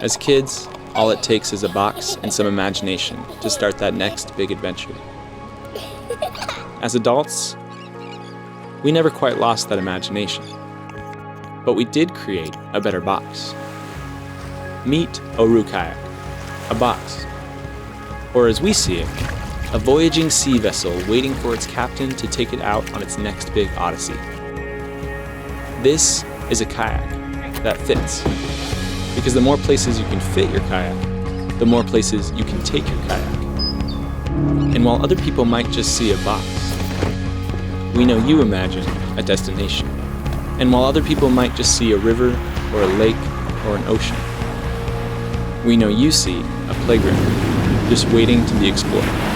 As kids, all it takes is a box and some imagination to start that next big adventure. As adults, we never quite lost that imagination. But we did create a better box. Meet Oru Kayak, a box. Or as we see it, a voyaging sea vessel waiting for its captain to take it out on its next big odyssey. This is a kayak that fits. Because the more places you can fit your kayak, the more places you can take your kayak. And while other people might just see a box, we know you imagine a destination. And while other people might just see a river or a lake or an ocean, we know you see a playground just waiting to be explored.